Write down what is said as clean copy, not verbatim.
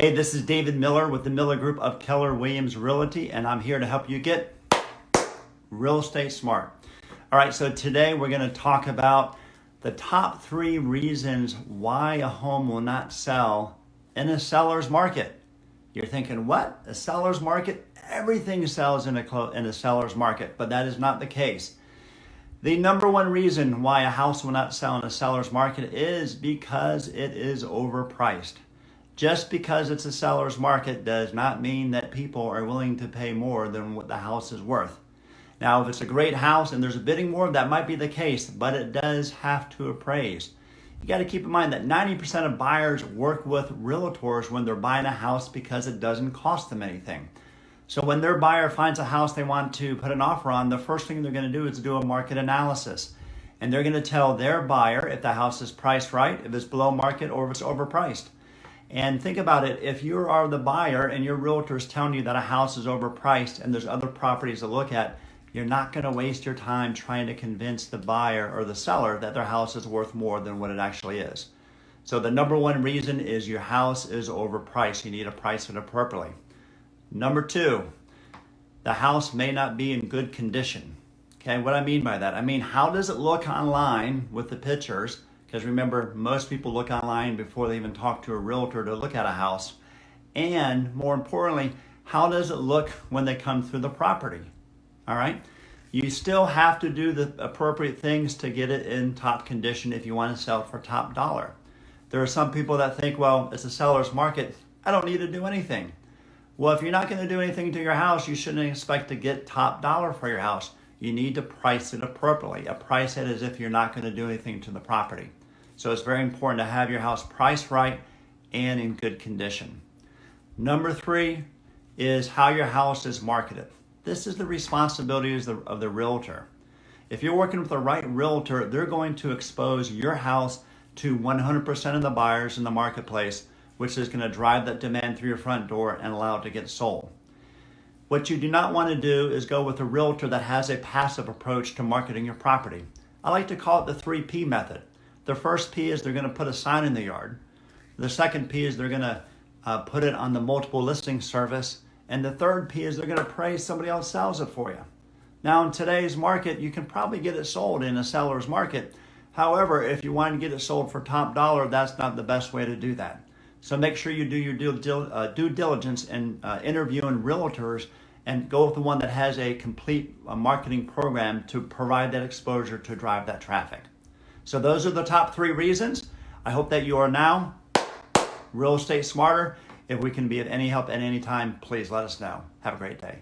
Hey, this is David Miller with the Miller Group of Keller Williams Realty, and I'm here to help you get real estate smart. All right, so today we're going to talk about the top 3 reasons why a home will not sell in a seller's market. You're thinking, what? A seller's market? Everything sells in a seller's market, but that is not the case. The number 1 reason why a house will not sell in a seller's market is because it is overpriced. Just because it's a seller's market does not mean that people are willing to pay more than what the house is worth. Now, if it's a great house and there's a bidding war, that might be the case, but it does have to appraise. You got to keep in mind that 90% of buyers work with realtors when they're buying a house because it doesn't cost them anything. So when their buyer finds a house they want to put an offer on, the first thing they're going to do is do a market analysis. And they're going to tell their buyer if the house is priced right, if it's below market, or if it's overpriced. And think about it, if you are the buyer and your realtor is telling you that a house is overpriced and there's other properties to look at, you're not going to waste your time trying to convince the buyer or the seller that their house is worth more than what it actually is. So the number 1 reason is your house is overpriced. You need to price it appropriately. Number 2, the house may not be in good condition. Okay, what I mean by that? I mean, how does it look online with the pictures? Because remember, most people look online before they even talk to a realtor to look at a house. And more importantly, how does it look when they come through the property? All right? You still have to do the appropriate things to get it in top condition if you want to sell for top dollar. There are some people that think, well, it's a seller's market, I don't need to do anything. Well, if you're not going to do anything to your house, you shouldn't expect to get top dollar for your house. You need to price it appropriately. Price it as if you're not going to do anything to the property. So it's very important to have your house priced right and in good condition. Number 3 is how your house is marketed. This is the responsibilities of the realtor. If you're working with the right realtor, they're going to expose your house to 100% of the buyers in the marketplace, which is going to drive that demand through your front door and allow it to get sold. What you do not want to do is go with a realtor that has a passive approach to marketing your property. I like to call it the 3P method. The first P is they're going to put a sign in the yard. The second P is they're going to put it on the multiple listing service. And the third P is they're going to pray somebody else sells it for you. Now in today's market, you can probably get it sold in a seller's market. However, if you want to get it sold for top dollar, that's not the best way to do that. So make sure you do your due diligence in interviewing realtors and go with the one that has a complete marketing program to provide that exposure to drive that traffic. So those are the top 3 reasons. I hope that you are now real estate smarter. If we can be of any help at any time, please let us know. Have a great day.